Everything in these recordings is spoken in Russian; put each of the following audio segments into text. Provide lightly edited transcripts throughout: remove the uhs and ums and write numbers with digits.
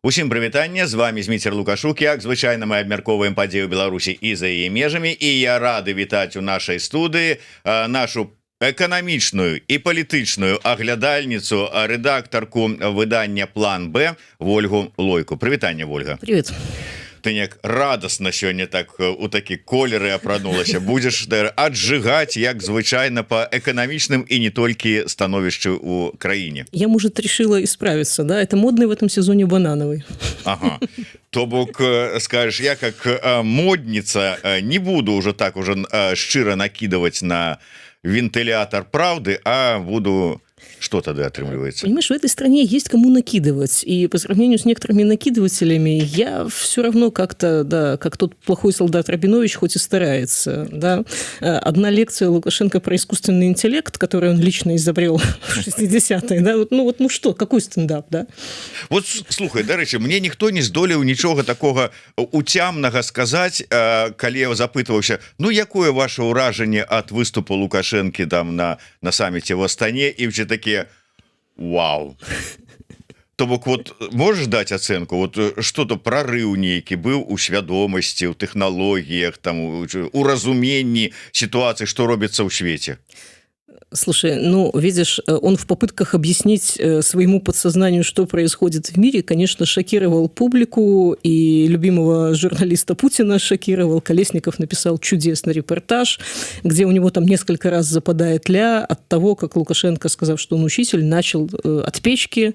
Усім прывітанне, з вами Зміцер Лукашук. Як звычайна, мы абмяркоўваем падзею Беларусі і за яе межамі, і я рады вітаць у нашай студыі нашу эканамічную і палітычную аглядальніцу, рэдактарку выдання «План Б» Вольгу Лойку. Прывітанне, Вольга. Привет. Ты неяк радасна сёння так у такі колеры апранулася, будзеш аджигаць як звычайна по эканамічным і не толькі становішчы у краіне. Я, может, решила исправиться, да? Это модный в этом сезоне банановый. Ага. То бок, скажешь, я как модница не буду уже так уже шчыра накидывать на вентилятор правды, а буду... Что тогда отрывается? Понимаешь, в этой стране есть кому накидывать. И по сравнению с некоторыми накидывателями, я все равно как-то, да, как тот плохой солдат Рабинович, хоть и старается. Да. Одна лекция Лукашенко про искусственный интеллект, который он лично изобрел в 60-е. Да? Ну что, какой стендап, да? Вот, слухай, дарэчы, мне ніхто не здолеў нічога такога уцямнага сказаць, калі я запытваўся, ну, якое ваше ўражанне ад выступу Лукашэнкі там на саміце в Астане, і все такие, вау. То бок, вот можешь даць ацэнку, вот что-то прорыў нейкі быў у свядомасці, у тэхналогіях, там у разуменні сітуацыі, што робіцца ў свеце? Слушай, ну, видишь, он в попытках объяснить своему подсознанию, что происходит в мире, конечно, шокировал публику, и любимого журналиста Путина шокировал. Колесников написал чудесный репортаж, где у него там несколько раз западает ля от того, как Лукашенко, сказав, что он учитель, начал от печки.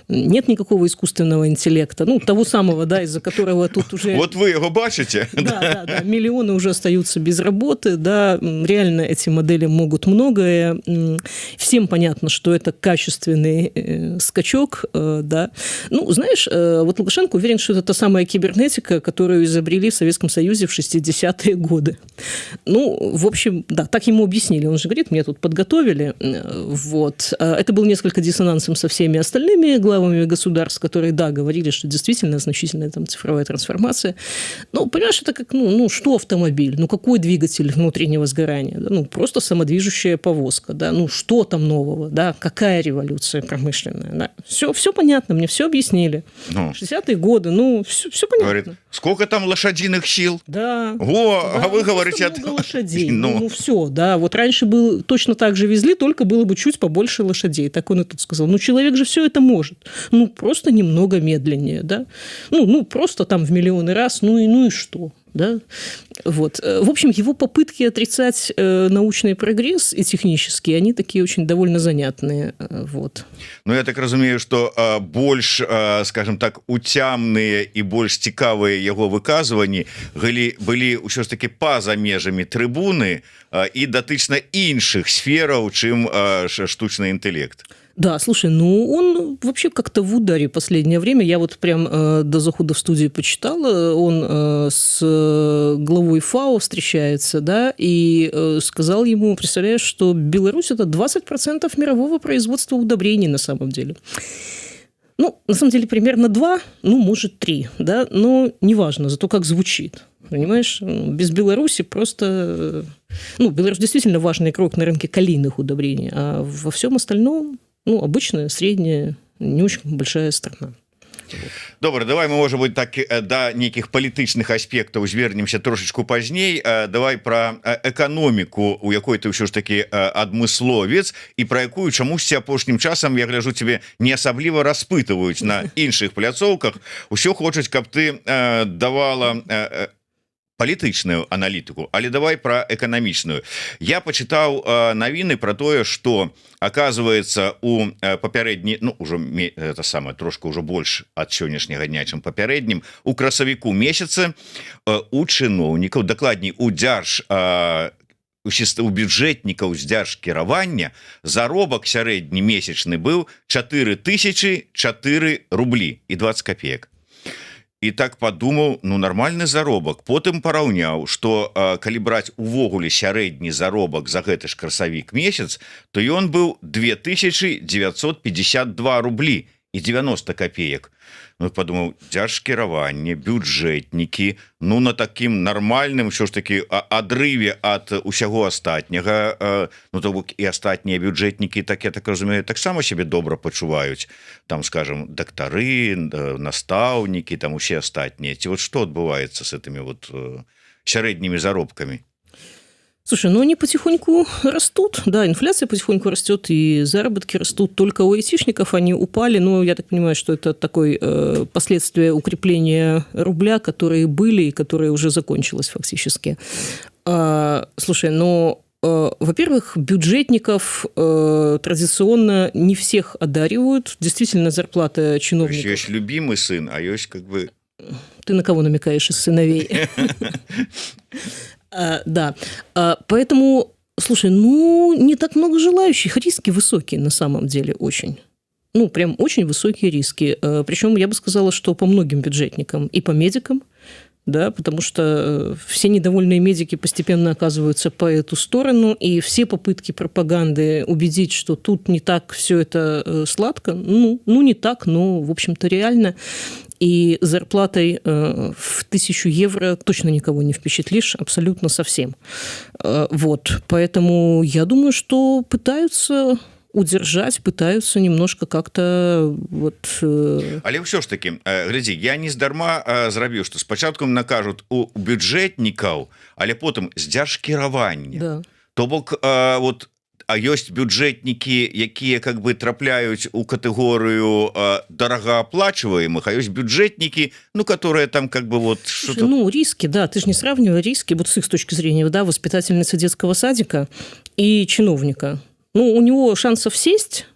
Нет никакого искусственного интеллекта. Ну, того самого, да, из-за которого тут уже... Вот вы его бачите? Да, миллионы уже остаются без работы, да, реально эти модели могут многое. Всем понятно, что это качественный скачок, да. Ну, знаешь, вот Лукашенко уверен, что это та самая кибернетика, которую изобрели в Советском Союзе в 60-е годы. Ну, в общем, да, так ему объяснили. Он же говорит, меня тут подготовили. Вот. Это был несколько диссонансом со всеми остальными главами государств, которые, да, говорили, что действительно значительная там цифровая трансформация. Ну, понимаешь, это как, ну, что автомобиль? Ну, какой двигатель внутреннего сгорания? Ну, просто самодвижущая повозка. Да, ну что там нового, да, какая революция промышленная, да? Все понятно, мне все объяснили. 60-е годы, ну, все понятно. Говорит, сколько там лошадиных сил? Да. Да, а вы говорите... Много лошадей, ну все, да, вот раньше было точно так же везли, только было бы чуть побольше лошадей, так он и тут сказал. Ну, человек же все это может, ну, просто немного медленнее, да, ну просто там в миллионы раз, ну и что? Да? Вот. В общем, его попытки отрицать научный прогресс и технический, они такие очень довольно занятные. Вот. Ну, я так разумею, что больш, скажем так, уцямныя і больш цікавыя яго выказванні былі ўсё ж таки па-за межамі трыбуны і датычна іншых сфераў, чым штучны інтэлект. Да, слушай, ну он вообще как-то в ударе последнее время. Я вот прям до захода в студию почитала, он с главой ФАО встречается, да, и сказал ему, представляешь, что Беларусь – это 20% мирового производства удобрений на самом деле. Ну, на самом деле, примерно 2, ну, может, 3, да, но неважно, зато как звучит. Понимаешь, без Беларуси просто... Ну, Беларусь действительно важный игрок на рынке калийных удобрений, а во всем остальном... Ну, обычная, средняя, не очень большая страна. Добра, давай мы, может быть, так да нейкіх палітычных аспектаў звернемся трошечку пазней. Давай про эканоміку, у якой ты ўсё ж таки адмысловец, і про якую чамусьці апошнім часам, я гляджу, тебе не асабліва распытваюць на іншых пляцоўках. Усё хочуць, каб ты давала палітычную аналітыку, але давай про эканамічную. Я почитаў навіны про тое, что оказывается у папярэдні, ну уже это самое трошка уже больш ад сённяшняга дня, чым папярэднім, у красавіку месяцы у чыноўнікаў, дакладней у у бюджэтнікаў з дзяржкіравання заробак сярэдні месячны быў 4004 рублі і 20 копеек. І так подумаў, ну, нормальны заробак. Потым параўняў, што калі браць увогуле сярэдні заробак за гэты ж красавік месяц, то ён быў 2952 рублі і 90 копеек. Ну, подумаў, дзяржкіраванне, бюджэтнікі, ну на такім нармальным ўсё ж таки адрыве ад усяго астатняга, ну то бок і астатнія бюджэтнікі, так я так разумею, таксама сябе добра пачуваюць, там скажем дактары, настаўнікі, там усе астатнія, ці вот што адбываецца с этими вот сярэднімі заробкамі? Слушай, ну они потихоньку растут, да, инфляция потихоньку растет, и заработки растут. Только у айтишников они упали, но я так понимаю, что это такое последствие укрепления рубля, которые были и которые уже закончилось фактически. Слушай, но, во-первых, бюджетников традиционно не всех одаривают. Действительно, зарплата чиновников... Есть любимый сын, а есть как бы... Ты на кого намекаешь из сыновей? Да, поэтому, слушай, ну, не так много желающих, риски высокие на самом деле очень. Ну, прям очень высокие риски. Причем я бы сказала, что по многим бюджетникам и по медикам, да, потому что все недовольные медики постепенно оказываются по эту сторону, и все попытки пропаганды убедить, что тут не так все это сладко, ну не так, но, в общем-то, реально. И зарплатой в 1000 евро точно никого не впечатлишь, абсолютно совсем. Вот, поэтому я думаю, что пытаются удержать, пытаются немножко как-то вот... Але ўсё ж таки, глядзі, я не здарма зрабіў, што спачатку накажуць у бюджэтнікаў, але потым з дзяржкіравання. Да. То бок, вот, а ёсць бюджэтнікі, якія как бы трапляюць у катэгорыю дорогооплачиваемых, а ёсць бюджэтнікі, ну, которые там как бы вот... Слушай, ну, риски, да, ты же не сравнивай риски, вот с их точки зрения, да, воспитательницы детского садика и чиновника. Ну, у него шансов сесть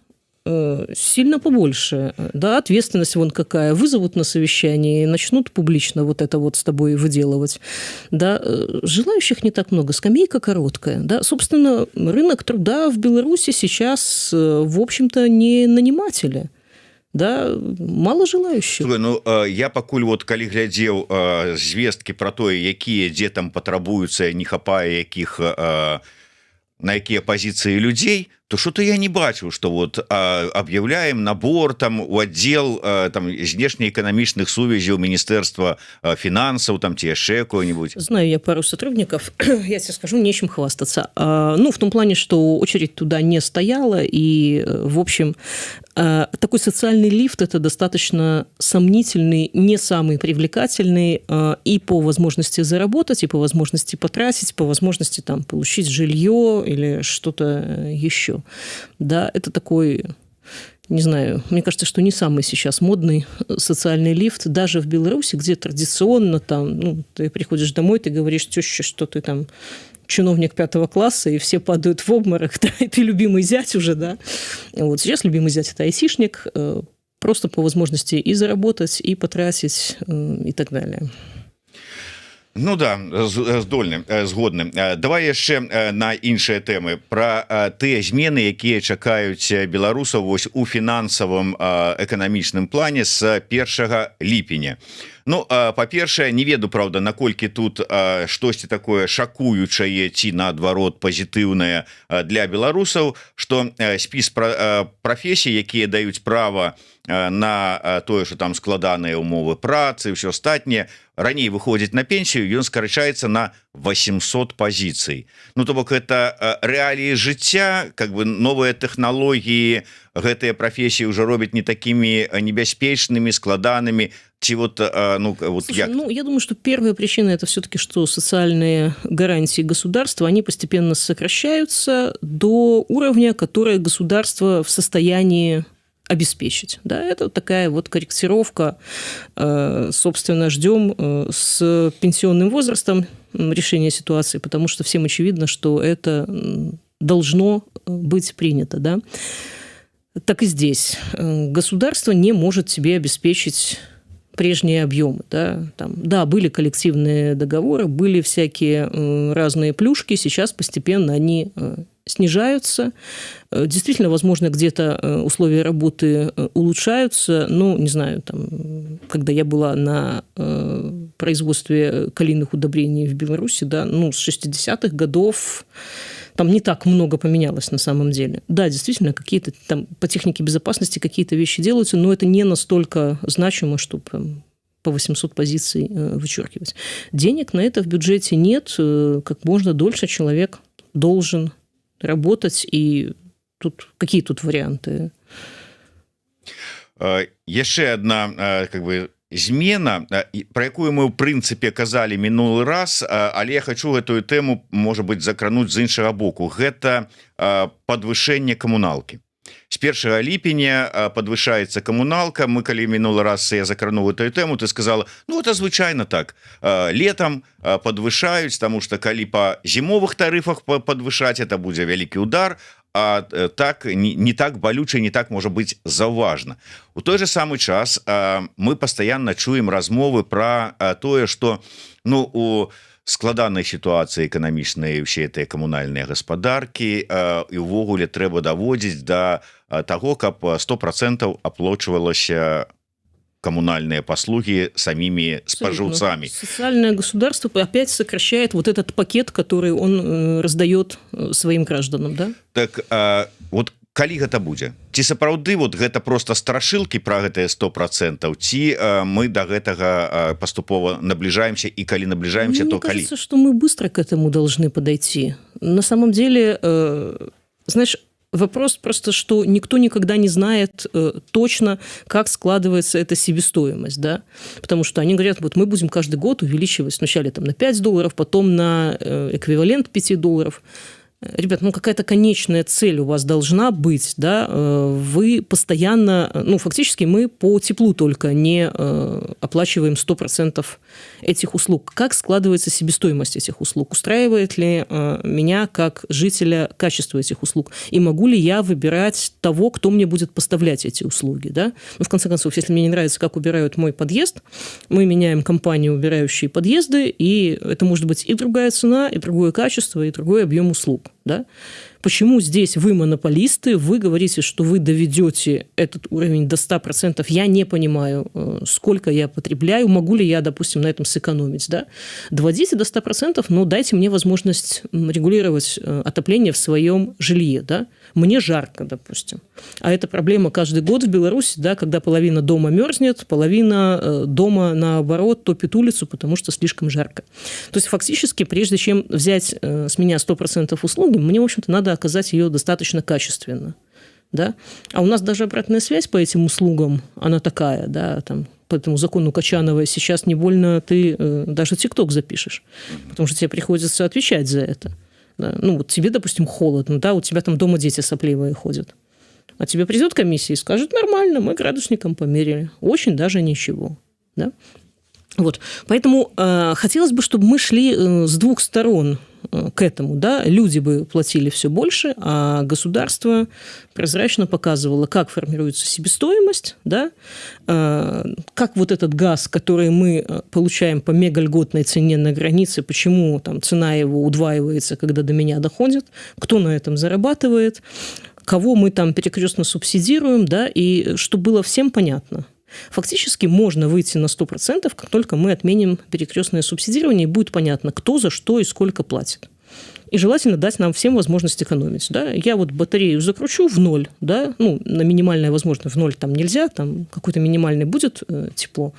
сильно побольше, да, ответственность вон какая, вызовут на совещание и начнут публично вот это вот с тобой выделывать, да, желающих не так много, скамейка короткая, да, собственно, рынок труда в Беларуси сейчас, в общем-то, не наниматели, да, мало желающих. Слухай, ну, я пакуль вот калі глядзеў звесткі про тое, якія дзе там патрабуюцца, не хапае якіх на якія пазіцыі людзей, то что-то я не бачу, что вот объявляем набор там у отдел там знешнеэканамічных сувязей у Министерства финансов, там те яшчэ какой-нибудь. Знаю я пару сотрудников, я тебе скажу, нечем хвастаться. Ну, в том плане, что очередь туда не стояла, и, в общем, такой социальный лифт – это достаточно сомнительный, не самый привлекательный и по возможности заработать, и по возможности потратить, по возможности там получить жилье или что-то еще. Да, это такой, не знаю, мне кажется, что не самый сейчас модный социальный лифт, даже в Беларуси, где традиционно там, ну, ты приходишь домой, ты говоришь тёще, что ты там чиновник 5 класса, и все падают в обморок, да, и ты любимый зять уже, да. Вот сейчас любимый зять – это айтишник, просто по возможности и заработать, и потратить, и так далее. Ну да, здольны, згодны. Давай яшчэ на іншыя тэмы пра тыя змены, якія чакаюць беларусаў вось у фінансавым эканамічным плане з 1 ліпеня. Ну, па-першае, не ведаю, правда, наколькі тут штосьці такое шакуючае ці, наадварот, пазітыўнае для беларусаў, што спіс прафесій, якія даюць права на тое, што там складаныя умовы працы, ўсё астатняе, раней выходзіць на пенсію, ён скарачаецца на 800 пазіцый. Ну, то бок, это рэаліі жыцця, как бы новыя тэхналогіі, гэтыя прафесіі ўжо робяць не такімі небяспечнымі, складанымі, ці вот, ну, вот. Слушай, ну, я думаю, что первая причина – это все-таки, что социальные гарантии государства, они постепенно сокращаются до уровня, которое государство в состоянии обеспечить. Да, это такая вот корректировка. Собственно, ждем с пенсионным возрастом решения ситуации, потому что всем очевидно, что это должно быть принято. Да? Так и здесь. Государство не может себе обеспечить прежние объемы. Да? Там, да, были коллективные договоры, были всякие разные плюшки, сейчас постепенно они снижаются. Действительно, возможно, где-то условия работы улучшаются. Ну, не знаю, там, когда я была на производстве калийных удобрений в Беларуси, да, ну, с 60-х годов там не так много поменялось на самом деле. Да, действительно, какие-то там по технике безопасности какие-то вещи делаются, но это не настолько значимо, чтобы по 800 позиций вычеркивать. Денег на это в бюджете нет. Как можно дольше человек должен работать. И тут какие тут варианты? Яшчэ одна как бы змена, про якую мы ў прынцыпе казалі мінулы раз, але я хочу гэтую тэму, можа быть, закрануць з іншага боку. Гэта падвышэнне камуналкі. С 1 ліпеня подвышается коммуналка. Мы, калі мінулы раз я закрануў эту тему, ты сказала, ну это звычайно так, летом подвышаюць, потому что калі по зімовых тарыфах подвышаць, это будзе вялікі удар, а так не так балюча, не так можа быть заўважна. У той же самый час мы постоянно чуем размовы про тое, что ну у складанай сітуацыі эканамічнай усе гэтыя камунальныя гаспадаркі і ўвогуле трэба даводзіць да таго, каб 100% аплачвалася коммунальные послуги самими споживцами. Социальное государство опять сокращает вот этот пакет, который он раздает своим гражданам, да? Так вот калі гэта будзе? Ці сапраўды вот гэта просто страшылкі про гэтыя 100%, ці мы до гэтага поступова наближаемся, и калі наближаемся, то калі? Мне кажется, что мы быстро к этому должны подойти. На самом деле, знаешь, вопрос просто, что никто никогда не знает точно, как складывается эта себестоимость, да, потому что они говорят, вот мы будем каждый год увеличивать сначала там на $5, потом на эквивалент $5. Ребят, ну какая-то конечная цель у вас должна быть, да, вы постоянно, ну фактически мы по теплу только не оплачиваем 100% этих услуг. Как складывается себестоимость этих услуг? Устраивает ли меня как жителя качество этих услуг? И могу ли я выбирать того, кто мне будет поставлять эти услуги, да? Ну в конце концов, если мне не нравится, как убирают мой подъезд, мы меняем компанию, убирающие подъезды, и это может быть и другая цена, и другое качество, и другой объем услуг. Да? Почему здесь вы монополисты, вы говорите, что вы доведете этот уровень до 100%, я не понимаю, сколько я потребляю, могу ли я, допустим, на этом сэкономить, да? Доводите до 100%, но дайте мне возможность регулировать отопление в своем жилье, да? Мне жарко, допустим. А это проблема каждый год в Беларуси, да, когда половина дома мерзнет, половина дома, наоборот, топит улицу, потому что слишком жарко. То есть, фактически, прежде чем взять с меня 100% услуги, мне, в общем-то, надо оказать ее достаточно качественно. Да? А у нас даже обратная связь по этим услугам, она такая, да, там, по этому закону Качанова сейчас не больно ты даже ТикТок запишешь, потому что тебе приходится отвечать за это. Да? Ну, вот тебе, допустим, холодно, да, у тебя там дома дети сопливые ходят. А тебе придет комиссия и скажет, нормально, мы градусником померили. Очень даже ничего. Да? Вот. Поэтому хотелось бы, чтобы мы шли с двух сторон к этому. Да? Люди бы платили все больше, а государство прозрачно показывало, как формируется себестоимость, да? Как вот этот газ, который мы получаем по мегальготной цене на границе, почему там цена его удваивается, когда до меня доходит, кто на этом зарабатывает, кого мы там перекрестно субсидируем, да, и чтобы было всем понятно. Фактически можно выйти на 100%, как только мы отменим перекрестное субсидирование, и будет понятно, кто за что и сколько платит. И желательно дать нам всем возможность экономить. Да? Я вот батарею закручу в ноль, да? Ну, на минимальное возможно, в ноль там нельзя, там какой-то минимальный будет тепло.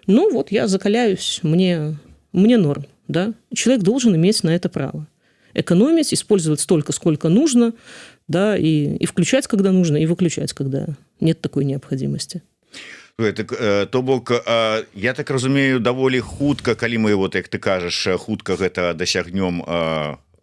Но вот я закаляюсь, мне норм. Да? Человек должен иметь на это право. Экономить, использовать столько, сколько нужно, да, и включать, когда нужно, и выключать, когда нет такой необходимости. То бок я так разумею, даволі хутка, калі мы вот як ты кажаш, хутка гэта дасягнём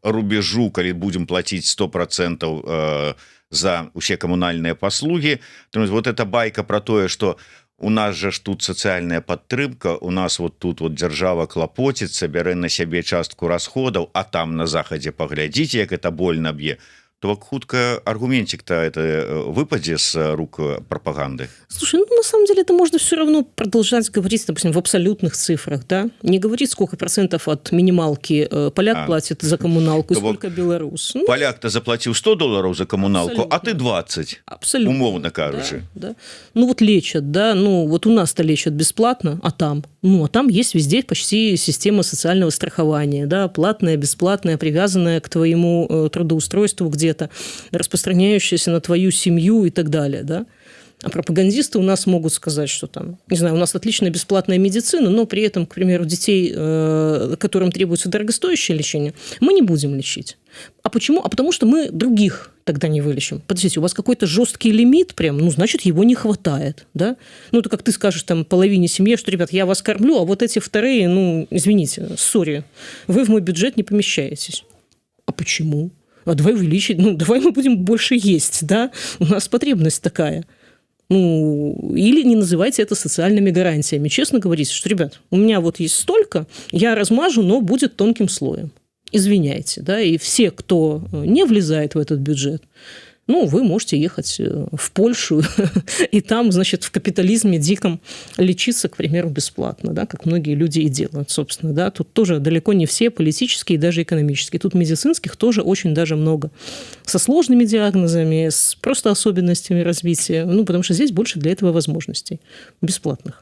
рубежу, калі будем платіць 100% за усе камунальныя паслугі. Вот эта байка про тое, что у нас же ж тут сацыяльная падтрымка, у нас вот тут вот дзяржава клапоціцца, бярэ на сябе частку расходаў, а там на захадзе паглядзіце, як это больно б'е. то бок хутка аргументик-то это выпадзе с рук пропаганды. Слушай, ну, на самом деле это можно все равно продолжать говорить, допустим, в абсолютных цифрах, да? Не говорить, сколько процентов от минималки поляк платит за коммуналку, и сколько белорус. Ну, Поляк-то заплатил $100 за коммуналку, абсолютно. а ты 20. Абсолютно. Умовно кажучи. Да. Ну, вот лечат, да, ну, вот у нас-то лечат бесплатно, а там? Ну, а там есть везде почти система социального страхования, да, платная, бесплатная, привязанная к твоему трудоустройству где-то, распространяющаяся на твою семью и так далее, да. А пропагандисты у нас могут сказать, что там, не знаю, у нас отличная бесплатная медицина, но при этом, к примеру, детей, которым требуется дорогостоящее лечение, мы не будем лечить. А почему? А потому что мы других тогда не вылечим. Подождите, у вас какой-то жесткий лимит прям, ну, значит, его не хватает, да? Ну, это как ты скажешь там половине семьи, что, ребят, я вас кормлю, а вот эти вторые, ну, извините, сори, вы в мой бюджет не помещаетесь. А почему? А давай увеличить, ну, давай мы будем больше есть, да? У нас потребность такая. Ну, или не называйте это социальными гарантиями. Честно говорите, что, ребят, у меня вот есть столько, я размажу, но будет тонким слоем. Извиняйте, да, и все, кто не влезает в этот бюджет, ну, вы можете ехать в Польшу и там, значит, в капитализме диком лечиться, к примеру, бесплатно, да, как многие люди и делают, собственно, да. Тут тоже далеко не все политические и даже экономические. Тут медицинских тоже очень даже много. Со сложными диагнозами, с просто особенностями развития, ну, потому что здесь больше для этого возможностей бесплатных.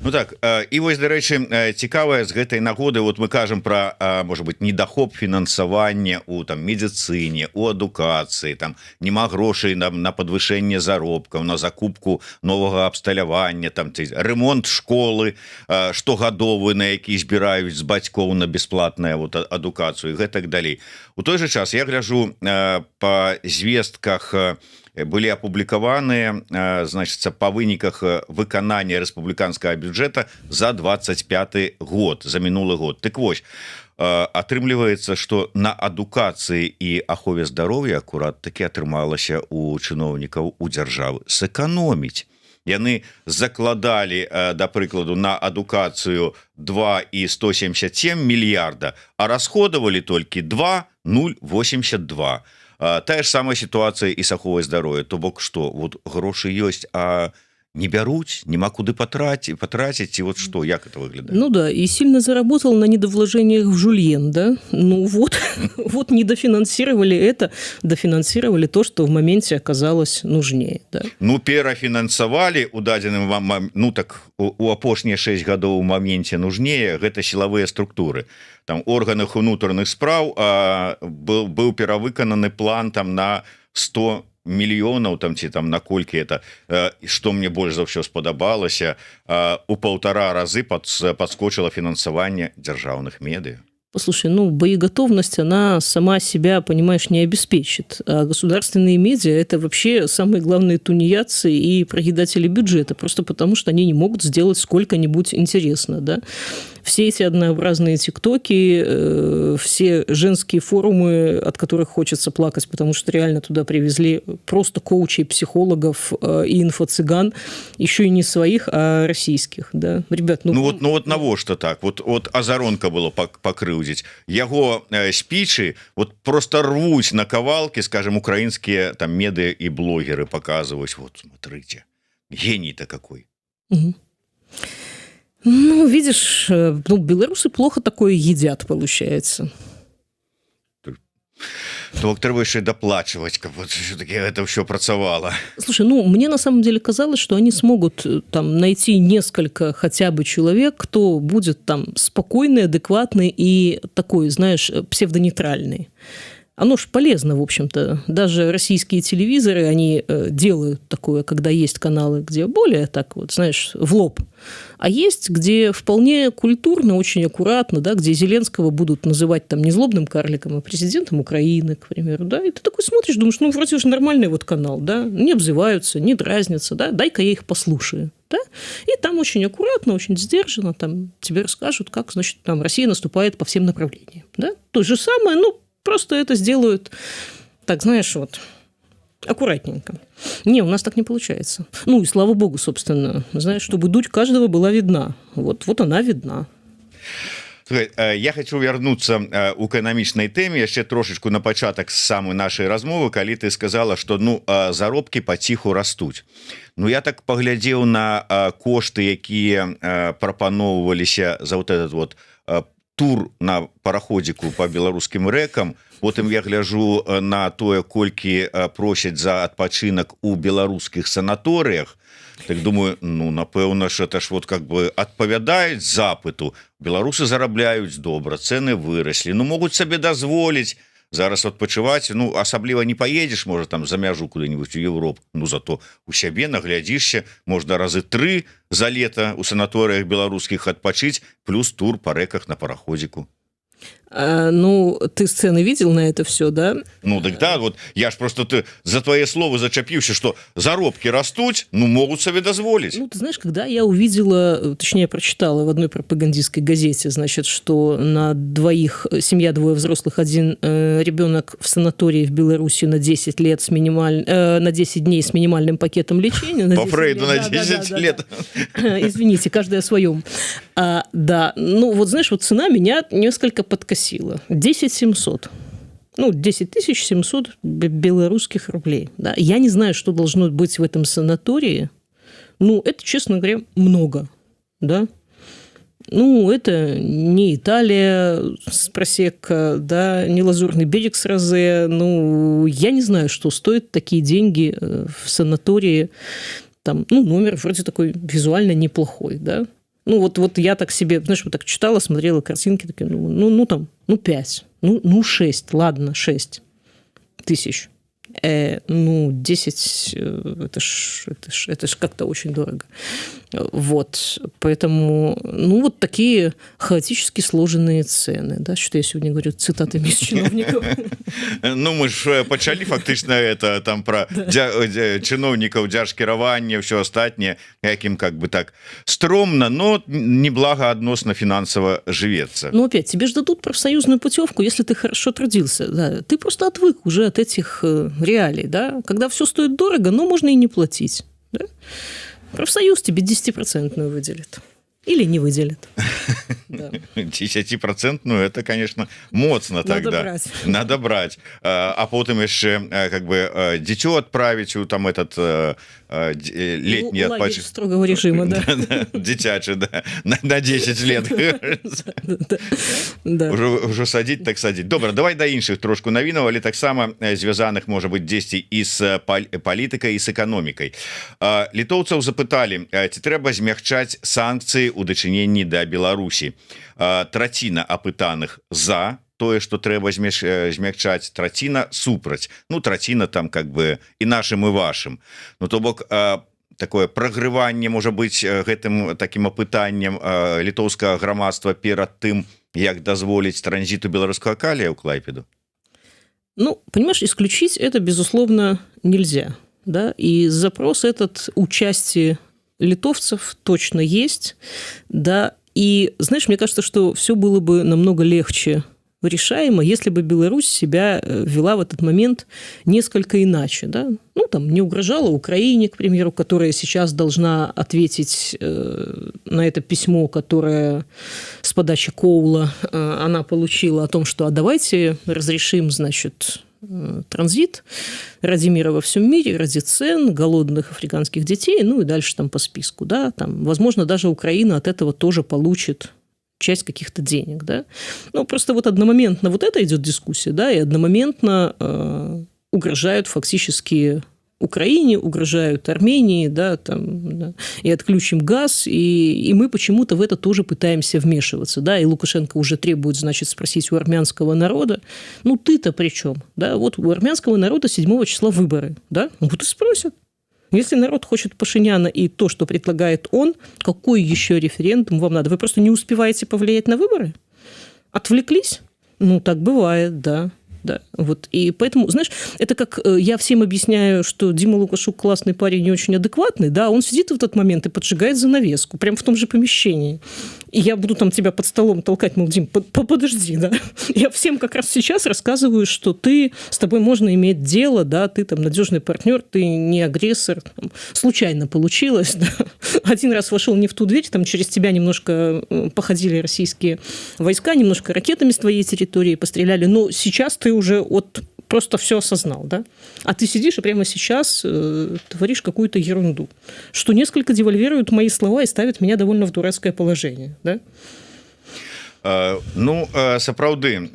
Ну так, і вось, дарэчы, цікавая з гэтай нагоды, вот мы кажам пра, можа быть, недахоп фінансавання у там медыцыне, у адукацыі, там няма грошай на падвышэнне заробкаў, на закупку новага абсталявання, там ремонт школы штогадовы, на які збіраюць з бацькоў на бесплатную вот адукацыю і гэтак далей. У той же час я гляжу па звестках былі апублікаваныя, значыцца, па выніках выканання рэспубліканскага бюджэта за 25 год, за мінулы год. Так вось, атрымліваецца, што на адукацыі і ахове здароўя акурат такі атрымалася у чыноўнікаў у дзяржавы сэканоміць. Яны закладалі, да прыкладу, на адукацыю 2,177 мільярда, а расходавалі толькі 2,082. Тая ж самая сітуацыя і з аховай здароўя. То бок што, вот грошы ёсць, а не бяруць, няма куды потратить, и вот что, як это выглядит? Ну да, и сильно заработал на недовложениях в Жульен, да? Ну вот, вот не дофинансировали это, дофинансировали то, что в моменте оказалось нужнее, да? Ну, перафінансавалі у дадзеным вам, ну так, у апошнія 6 гадоў у моменте нужнее, гэта сілавыя структуры. Там органах унутраных спраў быў перавыкананы план там на 100 мільёнаў, там ці там наколькі это, што мне больш за ўсё спадабалася, у 1,5 разы подскочило фінансаванне дзяржаўных медыа. Послушай, ну, боеготовность, она сама себя, понимаешь, не обеспечит. А государственные медиа – это вообще самые главные тунеядцы и проедатели бюджета, просто потому что они не могут сделать сколько-нибудь интересно, да. Все эти однообразные тиктоки, все женские форумы, от которых хочется плакать, потому что реально туда привезли просто коучей, психологов и инфо-цыган, еще и не своих, а российских, да. Ребят, ну вот навошта так? Вот Азаронка было покрыўдзіць. Яго спічы вот просто рвуць на кавалки, скажем, украинские там медиа и блогеры показывают. Вот, смотрите, гений-то какой. Угу. Ну, видишь, ну, белорусы плохо такое едят, получается. То трэба яшчэ доплачивать, как вот все-таки это все працавало. Слушай, ну, мне на самом деле казалось, что они смогут там найти несколько хотя бы человек, кто будет там спокойный, адекватный и такой, знаешь, псевдонейтральный. Оно ж полезно, в общем-то. Даже российские телевизоры, они делают такое, когда есть каналы, где более так вот, знаешь, в лоб. А есть, где вполне культурно, очень аккуратно, да, где Зеленского будут называть там не злобным карликом, а президентом Украины, к примеру, да, и ты такой смотришь, думаешь, ну, вроде же нормальный вот канал, да, не обзываются, не дразнятся, да, дай-ка я их послушаю, да, и там очень аккуратно, очень сдержанно, там тебе расскажут, как, значит, там Россия наступает по всем направлениям, да, то же самое, ну, просто это сделают, так, знаешь, вот, аккуратненько. Не, у нас так не получается. Ну, и слава богу, собственно, знаешь, чтобы дуть каждого была видна. Вот она видна. Слухай, я хочу вернуться у эканамічнай тэме яшчэ трошечку на пачатак з самой нашай размовы, калі ты сказала, что заробкі паціху растуць. Я так паглядзеў на кошты, якія прапаноўваліся за вот этот вот тур на параходзіку по беларускім рэкам. Потым я гляжу на тое, колькі просяць за адпачынак у беларускіх санаторыях. Так думаю, напэўна ж это ж вот как бы адпавядаюць запыту. Беларусы зарабляюць добра, цэны выраслі, могуць сабе дазволіць зараз адпачываць, асабліва не поедешь, можа там за мяжу куды-нибудь у Европу, зато у сябе наглядзішся, можна разы 3 за лета у санаторыях беларускіх адпачыць, плюс тур по рэках на параходзіку. Ты сцены видел на это все, да? Так да, вот я ж просто за твои слова зачапіўся, что заробки растуць, могут себе дозволить. Ты знаешь, когда я увидела, точнее прочитала в одной пропагандистской газете, значит, что на двоих, семья 2 взрослых, 1 ребенок в санатории в Беларуси на 10 лет на 10 дней с минимальным пакетом лечения. По Фрейду на 10 лет. Извините, каждый о своем. Да, вот знаешь, вот цена меня несколько подкосила. 10 700. 10 700 белорусских рублей. Да. Я не знаю, что должно быть в этом санатории. Это, честно говоря, много. Да. Это не Италия с просекко, да, не Лазурный берег с розе. Я не знаю, что стоят такие деньги в санатории. Там, номер вроде такой визуально неплохой, да. Вот я так себе, знаешь, вот так читала, смотрела картинки, такие, 5, 6, ладно, 6 тысяч. 10, это ж как-то очень дорого. Вот, поэтому, вот такие хаотически сложенные цены, да, что я сегодня говорю цитатами из чиновников. Мы ж пачалі фактычна это там про чиновников, дзяржкіравання, все астатняе, якім как бы так стромно, но неблаго адносно финансово живется. Опять, тебе ж дадут профсоюзную путевку, если ты хорошо трудился, да, ты просто отвык уже от этих реалий, да, когда все стоит дорого, но можно и не платить, да? Профсоюз тебе 10% выделит. Или не выделит. 10%, это, конечно, моцно тогда. Надо брать. А потом еще как бы дитё отправить у там этот летний отпочинок. Строгого режима, да. Дитячий, да. На 10 лет. Уже садить, так садить. Добре, давай до іншых трошку навінаў, але таксама звязаных, может быть, дзесьці і з палітыкай, і з эканомікай. Літоўцаў запыталі, ці трэба змягчаць санкцыі у дачыненні да Беларусі. Траціна апытаных за тое, што трэба змягчаць, траціна супраць. Траціна там как бы і нашым, і вашым. То бок такое прагрыванне, можа быць, гэтым такім апытаннем літоўскага грамадства перад тым, як дазволіць транзіту беларускага калія ў Клайпеду? Понимаешь, исключить это, безусловно, нельзя. Да? И запрос этот у части литовцев точно есть, да, и, знаешь, мне кажется, что все было бы намного легче решаемо, если бы Беларусь себя вела в этот момент несколько иначе, да, не угрожала Украине, к примеру, которая сейчас должна ответить на это письмо, которое с подачи Коула она получила о том, что давайте разрешим, значит, транзит ради мира во всем мире, ради цен, голодных африканских детей, и дальше там по списку, да, там, возможно, даже Украина от этого тоже получит часть каких-то денег, да. Просто вот одномоментно вот это идет дискуссия, да, и одномоментно угрожают фактически Украине, угрожают Армении, да, там, да, и отключим газ, и мы почему-то в это тоже пытаемся вмешиваться, да, и Лукашенко уже требует, значит, спросить у армянского народа, ты-то при чем, да, вот у армянского народа 7 числа выборы, да, вот и спросят. Если народ хочет Пашиняна и то, что предлагает он, какой еще референдум вам надо? Вы просто не успеваете повлиять на выборы? Отвлеклись? Так бывает, да. Да, вот. И поэтому, знаешь, это как я всем объясняю, что Дима Лукашук классный парень, не очень адекватный, да, он сидит в этот момент и поджигает занавеску, прямо в том же помещении. И я буду там тебя под столом толкать, мол, Дим, подожди, да. Я всем как раз сейчас рассказываю, что с тобой можно иметь дело, да, ты там надежный партнер, ты не агрессор, там, случайно получилось, да. Один раз вошел не в ту дверь, там через тебя немножко походили российские войска, немножко ракетами с твоей территории постреляли, но сейчас ты уже просто все осознал, да? А ты сидишь и прямо сейчас творишь какую-то ерунду, что несколько девальвирует мои слова и ставит меня довольно в дурацкое положение, да? Ну сапраўды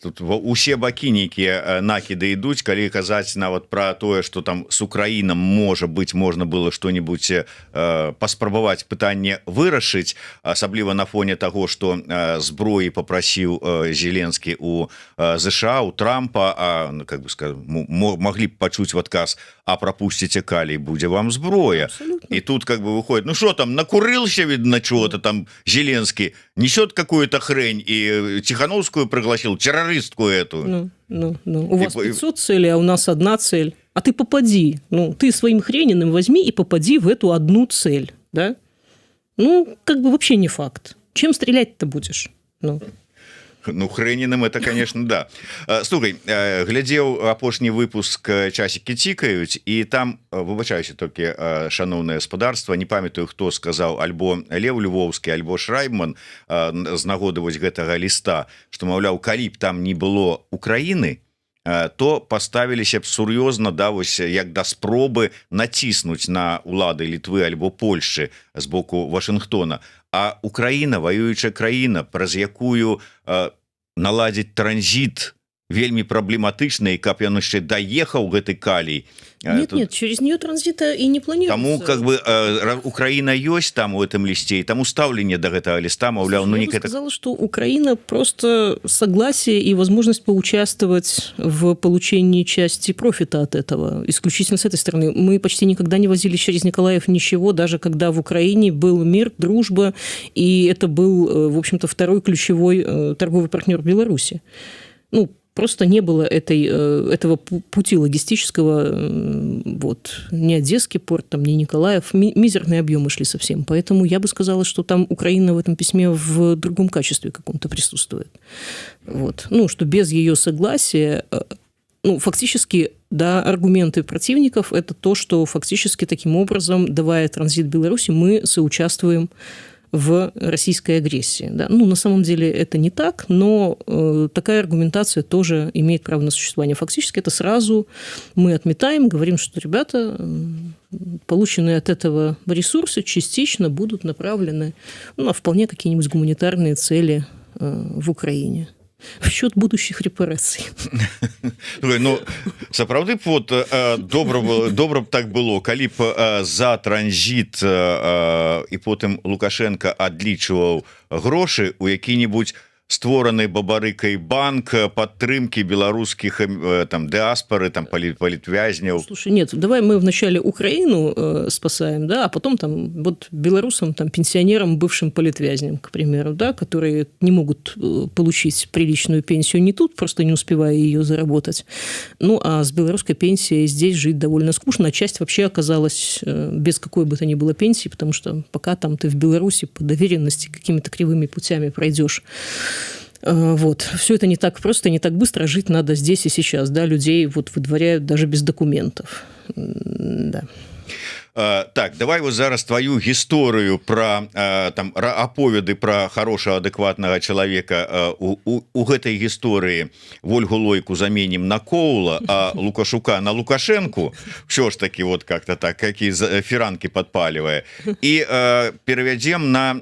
тут усе бакі нейкія накіды ідуць, калі казаць нават пра тое, што там с Украінам можа быць можна было што-нибудь паспрабаваць пытанне вырашыць, асабліва на фоне таго, што зброі попрасіў Зеленскі у ЗША, у Трампа, как бы сказать, маглі б пачуць в адказ: а пропусціце калій, будзе вам зброя. Абсолютно. І тут как бы выходит, ну что там, накурылся, видно, чего-то там Зеленский, несет какую-то хрень, и Тихановскую пригласил, террористку эту. Ну. У вас 500 целей, а у нас одна цель. А ты попади. Ну, ты своим хрениным возьми и попади в эту одну цель, да? Ну, как бы вообще не факт. Чем стрелять-то будешь? Ну, хрэніным это, конечно, да. Слухай, глядзеў апошні выпуск «Часікі цікаюць», і там, выбачаюся толькі, шаноўнае гаспадарства, не памятаю, хто сказаў, альбо Лев Львовскі, альбо Шрайбман, з нагоды вось гэтага ліста, што, маўляў, калі б там не было Украіны, то паставіліся б сур'ёзна, да, вось як да спробы націснуць на улады Літвы альбо Польшчы з боку Вашынгтона. А Украіна, ваюючая краіна, праз якую наладзіць транзіт вельмі праблематычны, і каб ён яшчэ даехаў гэты калій. Нет, через нее транзита и не планируется. Тому как бы Украина есть там в этом листе, и тому ставление до этого листа, мовляв, ну, я бы сказала, что Украина просто согласие и возможность поучаствовать в получении части профита от этого, исключительно с этой стороны. Мы почти никогда не возили через Николаев ничего, даже когда в Украине был мир, дружба, и это был, в общем-то, второй ключевой торговый партнер Беларуси. Ну, просто не было этого пути логистического, вот, ни Одесский порт, там, ни Николаев, мизерные объемы шли совсем. Поэтому я бы сказала, что там Украина в этом письме в другом качестве каком-то присутствует. Вот. Ну, что без ее согласия, ну, фактически, да, аргументы противников – это то, что фактически таким образом, давая транзит Беларуси, мы соучаствуем в российской агрессии. Да. Ну, на самом деле это не так, но такая аргументация тоже имеет право на существование. Фактически это сразу мы отметаем, говорим, что, ребята, полученные от этого ресурсы частично будут направлены на вполне какие-нибудь гуманитарные цели в Украине. В счет будущих репараций. Ну, сапраўды, вот, добра б так было, калі б за транзит і потым Лукашенко адлічваў грошы у які-нибудь створаны бабарыкай банк падтрымки беларускіх там диаспоры, там политвязняў. Слушай, нет, давай мы вначале Украину спасаем, да, а потом там вот белорусам, там пенсионерам, бывшим политвязням, к примеру, да, которые не могут получить приличную пенсию не тут, просто не успевая ее заработать. Ну, а с белорусской пенсией здесь жить довольно скучно, а часть вообще оказалась без какой бы то ни было пенсии, потому что пока там ты в Беларуси по доверенности какими-то кривыми путями пройдешь. Вот. Все это не так просто, не так быстро. Жить надо здесь и сейчас. Да? Людей вот выдворяют даже без документов. Да. Так, давай вот зараз твою гісторыю про там аповеды про хорошего адэкватнага чалавека у гэтай гісторыі Вольгу Лойку заменім на Коула, а Лукашука на Лукашенку, все ж таки вот как-то так, какие фіранки подпаливая, и перавядзем на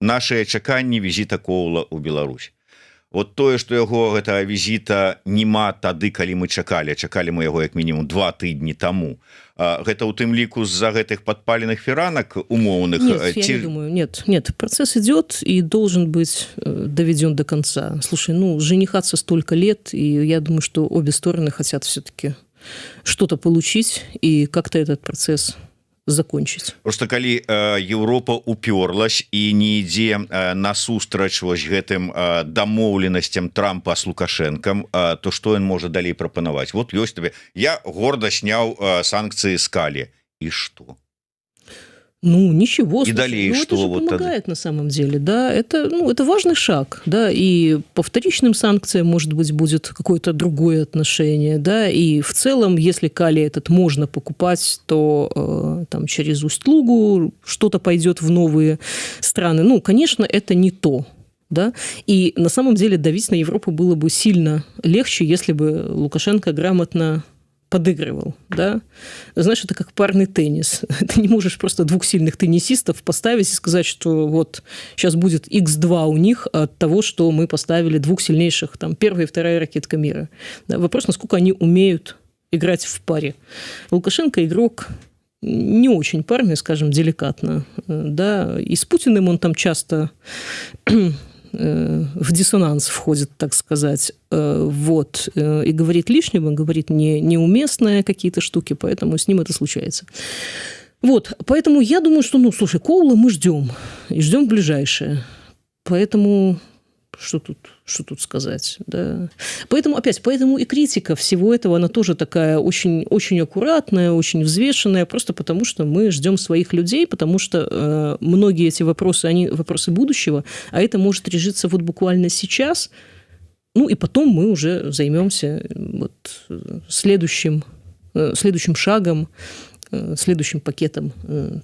наши чаканні візіта Коула у Беларусь. Вот тое, што яго гэтага візіта няма тады, калі мы чакалі мы яго як мінімум 2 тыдні таму. Гэта ў тым ліку з-за гэтых падпаленых фіранак умоўных? Нет, я не думаю. Нет, процесс идет и должен быть доведен до конца. Слушай, ну, женихаться столько лет, и я думаю, что обе стороны хотят все-таки что-то получить и как-то этот процесс закончить. Просто калі Европа уперлась і не ідзе насустрач вось гэтым дамоўленасцям Трампа с Лукашенком, то што ён можа далей прапанаваць? Вот ёсць табе, я горда сняў санкцыі з калі. І што? Ну, ничего. И далее ну, что? Это же Вот помогает на самом деле, да. Это важный шаг, да, и по вторичным санкциям, может быть, будет какое-то другое отношение, да, и в целом, если калий этот можно покупать, то там через Усть-Лугу что-то пойдет в новые страны. Ну, конечно, это не то. Да? И на самом деле давить на Европу было бы сильно легче, если бы Лукашенко грамотно подыгрывал, да. Знаешь, это как парный теннис. Ты не можешь просто двух сильных теннисистов поставить и сказать, что вот сейчас будет X2 у них от того, что мы поставили двух сильнейших, там, первая и вторая ракетка мира. Да? Вопрос, насколько они умеют играть в паре. Лукашенко игрок не очень парный, скажем, деликатно, да, и с Путиным он там часто в диссонанс входит, так сказать, вот, и говорит лишнего, говорит неуместные какие-то штуки, поэтому с ним это случается. Вот, поэтому я думаю, что, ну, слушай, Коула мы ждем, и ждем ближайшее, поэтому что тут сказать, да. Поэтому и критика всего этого, она тоже такая очень, очень аккуратная, очень взвешенная, просто потому что мы ждем своих людей, потому что многие эти вопросы, они вопросы будущего, а это может решиться вот буквально сейчас, ну и потом мы уже займемся вот следующим шагом, следующим пакетом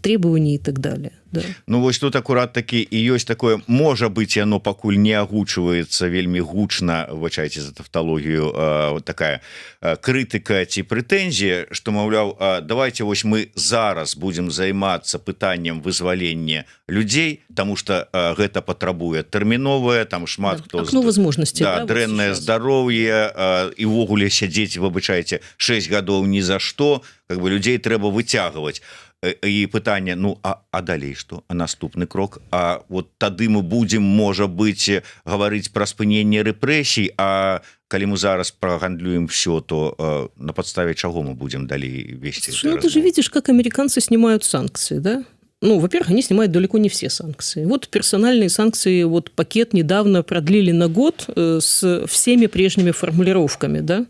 требований и так далее. Да. Ну вось тут акурат такі і ёсць такое, можа быць, яно пакуль не агучваецца вельмі гучна, выбачайце за тавталогію, вот такая крытыка ці прэтэнзія, што маўляў, давайте вось мы зараз будзем займацца пытаннем вызвалення людзей, тому что гэта патрабуе тэрміновае, там шмат хто окно возможностей, да, дрэннае вот здароўе і ўвогуле сядзець, выбачайце, 6 гадоў ні за што, как бы людзей трэба выцягваць. І пытанне, ну а далей што, а наступны крок, а вот тады мы будзем, можа быць, гаварыць пра спыненне рэпрэсій, а калі мы зараз прагандлюем все, то на подставе чаго мы будем далей весці? Ну ты же видишь, как американцы снимают санкции, да? Ну, во-первых, они снимают далеко не все санкции. Вот персональные санкции, вот пакет недавно продлили на год с всеми прежними формулировками, да?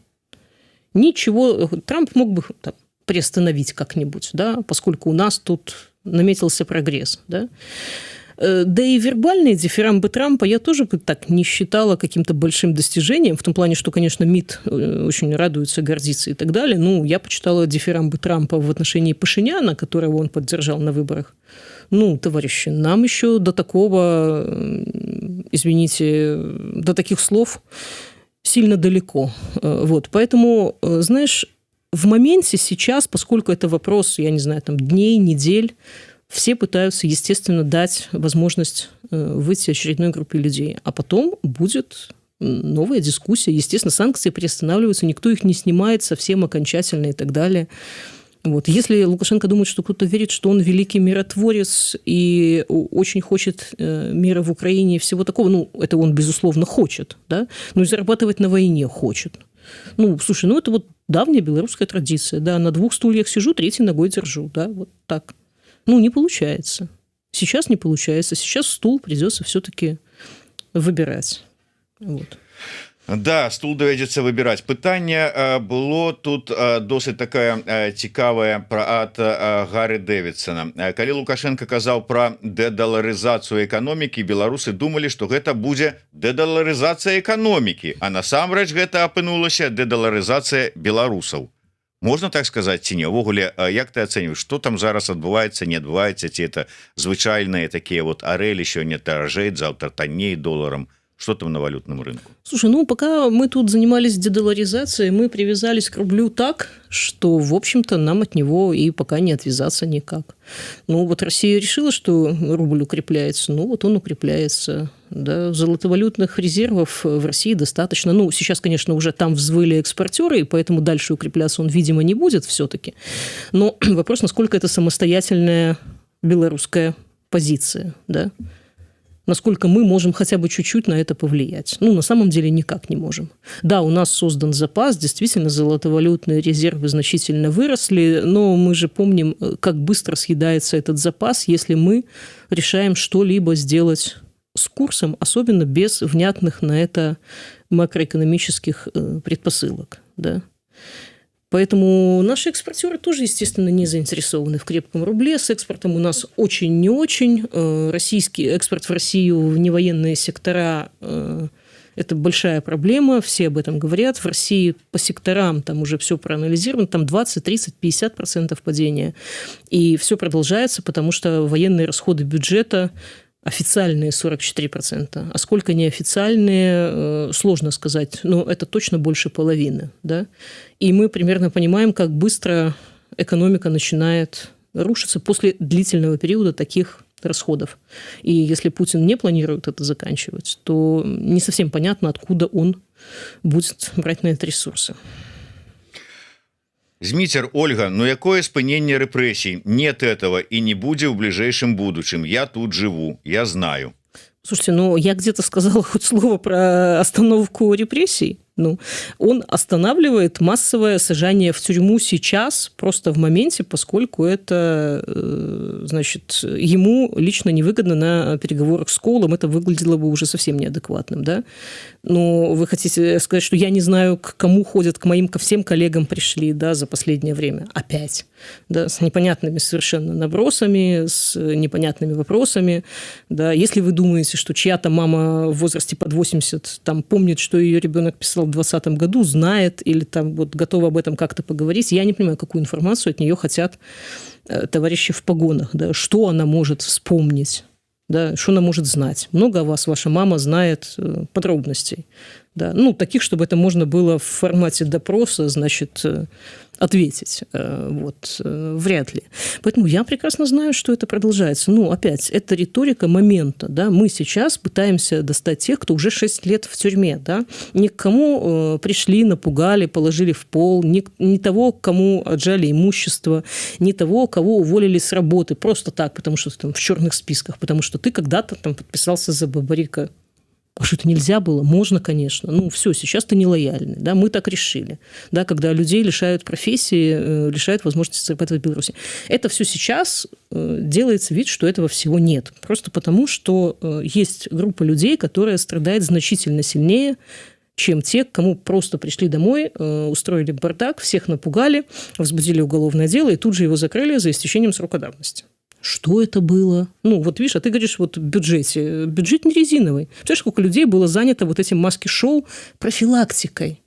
Ничего, Трамп мог бы там приостановить как-нибудь, да, поскольку у нас тут наметился прогресс, да. Да и вербальные дифирамбы Трампа я тоже бы так не считала каким-то большим достижением, в том плане, что, конечно, МИД очень радуется, гордится и так далее. Ну, я почитала дифирамбы Трампа в отношении Пашиняна, которого он поддержал на выборах. Ну, товарищи, нам еще до такого, извините, до таких слов сильно далеко. Вот, поэтому, знаешь, в моменте сейчас, поскольку это вопрос, я не знаю, там, дней, недель, все пытаются, естественно, дать возможность выйти очередной группе людей. А потом будет новая дискуссия. Естественно, санкции приостанавливаются, никто их не снимает совсем окончательно и так далее. Вот. Если Лукашенко думает, что кто-то верит, что он великий миротворец и очень хочет мира в Украине и всего такого, ну, это он, безусловно, хочет, да, но и зарабатывать на войне хочет. Ну, слушай, ну, это вот давняя белорусская традиция, да, на 2 стульях сижу, 3-й ногой держу, да, вот так. Ну, не получается. Сейчас не получается. Сейчас стул придется все-таки выбирать. Вот. Да, стул давядзецца выбіраць. Пытанне было тут досыць такая цікавая ад Гары Дэвідсона. Калі Лукашенко казаў пра дэдаларызацыю эканомікі, беларусы думалі, што гэта будзе дэдаларызацыя эканомікі, а насамрэч гэта апынулася дэдаларызацыя беларусаў. Можна так сказаць ці не? Увогуле, як ты ацэньваеш, што там зараз адбываецца, не адбываецца, ці это звычайныя такія вот арэлі, сёння таражэйт, заўтра танней доларам? Что там на валютном рынке? Слушай, ну, пока мы тут занимались дедоларизацией, мы привязались к рублю так, что, в общем-то, нам от него и пока не отвязаться никак. Ну, вот Россия решила, что рубль укрепляется, ну, вот он укрепляется. Да, золотовалютных резервов в России достаточно. Ну, сейчас, конечно, уже там взвыли экспортеры, и поэтому дальше укрепляться он, видимо, не будет все-таки. Но вопрос, насколько это самостоятельная белорусская позиция, да? Насколько мы можем хотя бы чуть-чуть на это повлиять. Ну, на самом деле никак не можем. Да, у нас создан запас, действительно, золотовалютные резервы значительно выросли, но мы же помним, как быстро съедается этот запас, если мы решаем что-либо сделать с курсом, особенно без внятных на это макроэкономических предпосылок. Да? Поэтому наши экспортеры тоже, естественно, не заинтересованы в крепком рубле. С экспортом у нас очень не очень. Российский экспорт в Россию в невоенные сектора это большая проблема, все об этом говорят. В России по секторам там уже все проанализировано, там 20, 30, 50% падения. И все продолжается, потому что военные расходы бюджета официальные 44%, а сколько неофициальные, сложно сказать, но это точно больше половины. Да? И мы примерно понимаем, как быстро экономика начинает рушиться после длительного периода таких расходов. И если Путин не планирует это заканчивать, то не совсем понятно, откуда он будет брать на это ресурсы. Зміцер, Ольга, ну якое спыненне рэпрэсій? Нет этого и не будзе ў бліжэйшым будучым. Я тут живу, я знаю. Слушайте, ну я где-то сказала хоть слово про остановку репрессий. Ну, он останавливает массовое сажание в тюрьму сейчас, просто в моменте, поскольку это, значит, ему лично невыгодно на переговорах с Коулом, это выглядело бы уже совсем неадекватным, да? Но вы хотите сказать, что я не знаю, к кому ходят, ко всем коллегам пришли, да, за последнее время, опять, да, с непонятными совершенно набросами, с непонятными вопросами, да, если вы думаете, что чья-то мама в возрасте под 80 там помнит, что ее ребенок писал в 2020 году, знает или там вот готова об этом как-то поговорить. Я не понимаю, какую информацию от нее хотят товарищи в погонах. Да? Что она может вспомнить? Да? Что она может знать? Много о вас ваша мама знает подробностей. Да? Ну, таких, чтобы это можно было в формате допроса, значит, ответить. Вот. Вряд ли. Поэтому я прекрасно знаю, что это продолжается. Ну, опять, это риторика момента. Да? Мы сейчас пытаемся достать тех, кто уже 6 лет в тюрьме. Да? Ни к кому пришли, напугали, положили в пол, ни того, кому отжали имущество, ни того, кого уволили с работы. Просто так, потому что там в черных списках, потому что ты когда-то там подписался за Бабарика. А что, это нельзя было? Можно, конечно. Ну, все, сейчас ты нелояльный. Да? Мы так решили. Да? Когда людей лишают профессии, лишают возможности зарабатывать в Беларуси. Это все сейчас делается вид, что этого всего нет. Просто потому, что есть группа людей, которая страдает значительно сильнее, чем те, кому просто пришли домой, устроили бардак, всех напугали, возбудили уголовное дело и тут же его закрыли за истечением срока давности. Что это было? Ну, вот видишь, а ты говоришь вот в бюджете. Бюджет не резиновый. Представляешь, сколько людей было занято вот этим маски-шоу профилактикой?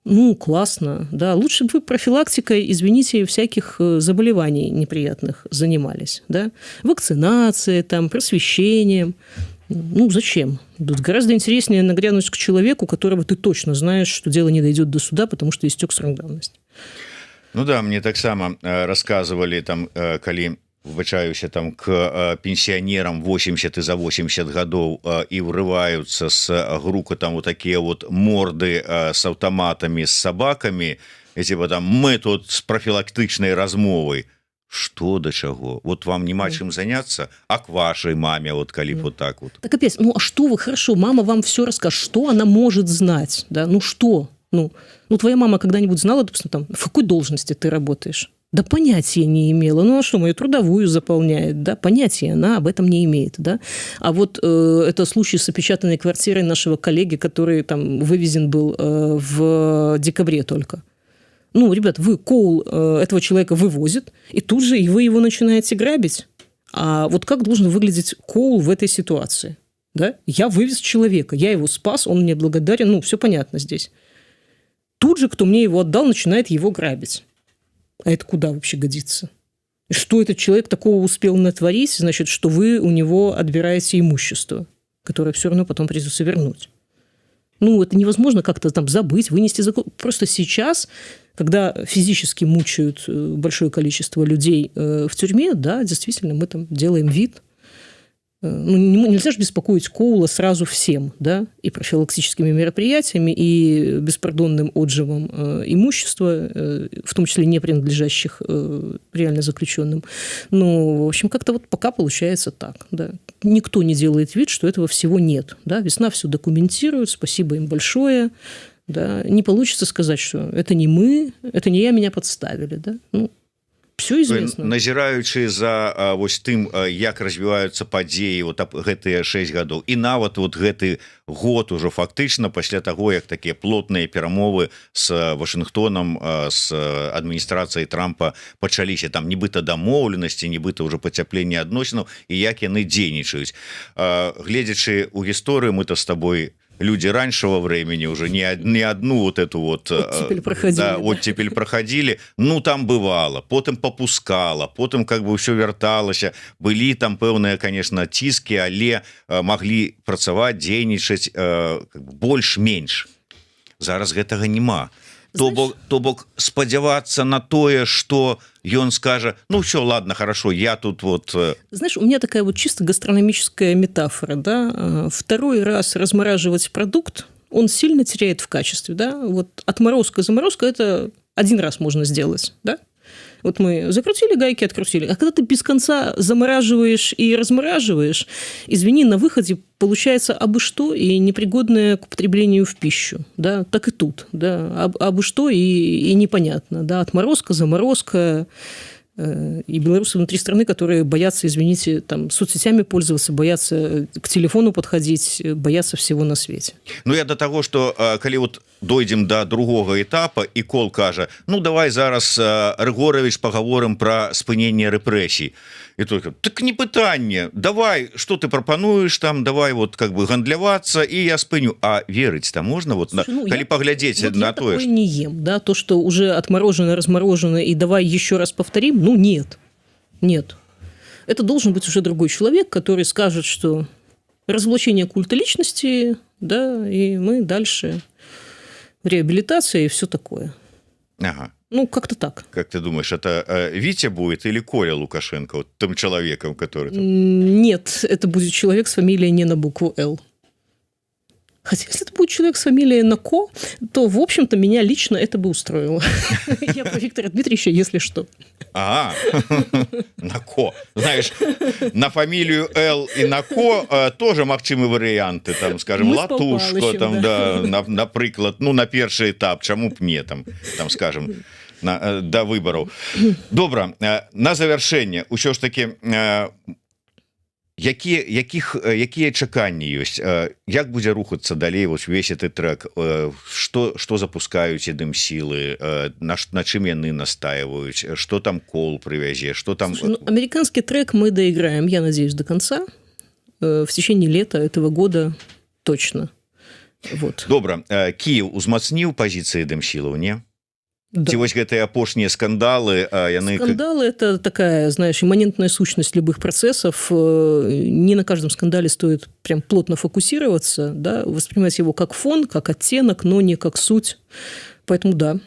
Ну, классно, да. Лучше бы вы профилактикой, извините, всяких заболеваний неприятных занимались, да. Вакцинацией, там, просвещением. Ну, зачем? Тут гораздо интереснее нагрянуть к человеку, которого ты точно знаешь, что дело не дойдет до суда, потому что истек срок давности. Ну да, мне таксама рассказывали там, калі выбачаюся там к пенсионерам 80 и за 80 годов и врываются с грукотом вот такие вот морды с автоматами, с собаками, и типа там мы тут с профилактычной размовой. Что до чего? Вот вам нема чем заняться, а к вашей маме вот калі вот так вот. Так опять, ну а что вы, хорошо, мама вам все расскажет, что она может знать, да, ну что? Ну твоя мама когда-нибудь знала, допустим, там, в какой должности ты работаешь? Да понятия не имела. Ну, а что, мою трудовую заполняет? Да, понятия она об этом не имеет. Да? А вот это случай с опечатанной квартирой нашего коллеги, который там вывезен был в декабре только. Ну, ребят, Коул этого человека вывозит, и тут же и вы его начинаете грабить. А вот как должен выглядеть Коул в этой ситуации? Да? Я вывез человека, я его спас, он мне благодарен, ну, все понятно здесь. Тут же, кто мне его отдал, начинает его грабить. А это куда вообще годится? Что этот человек такого успел натворить, значит, что вы у него отбираете имущество, которое все равно потом придется вернуть. Ну, это невозможно как-то там забыть, вынести закон. Просто сейчас, когда физически мучают большое количество людей в тюрьме, да, действительно, мы там делаем вид. Ну, нельзя же беспокоить Коула сразу всем, да, и профилактическими мероприятиями, и беспардонным отжимом имущества, в том числе не принадлежащих реально заключенным. Ну, в общем, как-то вот пока получается так, да. Никто не делает вид, что этого всего нет, да. Весна все документирует, спасибо им большое, да. Не получится сказать, что это не мы, это не я, меня подставили, да. Ну, Все известно. Назіраючы за вось тым, як развіваюцца падзеі вот гэтыя 6 гадоў і нават вот гэты год ужо фактычна пасля таго, як такія плотныя перамовы з Вашынгтонам, з адміністрацыяй Трампа пачаліся, там нібыта дамоўленасці, нібыта ўжо пацяпленне адносінаў і як яны дзейнічаюць. Гледзячы ў гісторыю, мы-то з табой люди раньшего времени уже не одну вот эту вот оттепель проходили, да, оттепель проходили, ну там бывало, потом попускало, потом как бы все верталось, были там пэўныя, конечно, ціски, але могли працаваць, дзейнічаць больш-менш. Зараз гэтага няма. То бок спадзявацца на тое, что ён скажа, ну все, ладно, хорошо, я тут вот... Знаешь, у меня такая вот чисто гастрономическая метафора, да, второй раз размораживать продукт, он сильно теряет в качестве, да, вот отморозка-заморозка, это один раз можно сделать, да. Вот мы закрутили гайки, открутили. А когда ты без конца замораживаешь и размораживаешь, извини, на выходе получается абы что и непригодное к употреблению в пищу. Да? Так и тут. Да? Абы что и непонятно. Да? Отморозка, заморозка. И белорусы внутри страны, которые боятся, извините, там, соцсетями пользоваться, боятся к телефону подходить, боятся всего на свете. Ну, я до того, что коли вот дойдем до другого этапа, и Кол кажа, ну, давай зараз, Рыгорович, поговорим про спынение репрессий. И только, так не пытание, давай, что ты пропонуешь там, давай вот как бы гандляваться, и я спыню. А верить-то можно? Вот, слушай, ну, коли поглядеть вот на то, я такое не ем, да, то, что уже отморожено, разморожено, и давай еще раз повторим, ну, нет. Нет. Это должен быть уже другой человек, который скажет, что разоблачение культа личности, да, и мы дальше реабилитация и все такое. Ага. Ну, как-то так. Как ты думаешь, это Витя будет или Коля Лукашенко, вот тем человеком, который там... Нет, это будет человек с фамилией не на букву «Л». Хотя, если это будет человек с фамилией на «Ко», то, в общем-то, меня лично это бы устроило. Я про Виктора Дмитриевича, если что. Ага, на «Ко». Знаешь, на фамилию «Л» и на «Ко» тоже магчымы варианты, там, скажем, Латушко, там, да, напрыклад, ну, на першы этап, чаму б не, там, скажем, до выбораў. Добра, на завяршэнне, ўсё ж таки, якія чаканні ёсць, як будзе рухацца далей вось увесь гэты трек, што запускаюць і дым-сілы, на чым яны настаиваюць, што там Кол прывязе, што там... Слушай, ну, американский трек мы доиграем, я надеюсь, до конца, в течение лета этого года точно. Вот. Добра, Киев узмацніў пазіцыі дым-сілаў, не? Да. Ці вось гэтыя апошнія скандалы, яны... Скандалы – это такая, знаешь, имманентная сущность любых процессов. Не на каждом скандале стоит прям плотно фокусироваться, да, воспринимать его как фон, как оттенок, но не как суть. Поэтому да.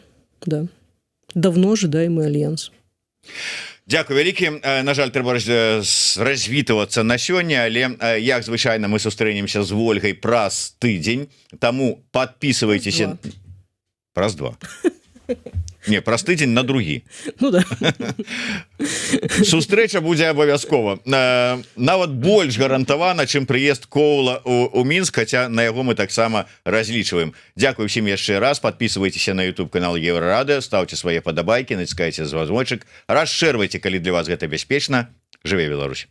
Давно ожидаемый альянс. Дзякуй вялікі. На жаль, трэба развітвацца на сёння, але як звычайна мы сустрэнемся з Вольгай праз тыдзень, таму подписывайтеся... Праз два. Не, праз тыдзень на другі. Ну да. Сустрэча будзе абавязкова. Нават больш гарантавана, чым прыезд Коула у Мінск, хаця на яго мы таксама разлічваем. Дзякуй усім яшчэ раз. Подписывайтеся на YouTube канал Еврорадыо, ставьте свае падабайкі, націскайце звоночак, расшэрвайце, калі для вас гэта бяспечна. Жыве Беларусь!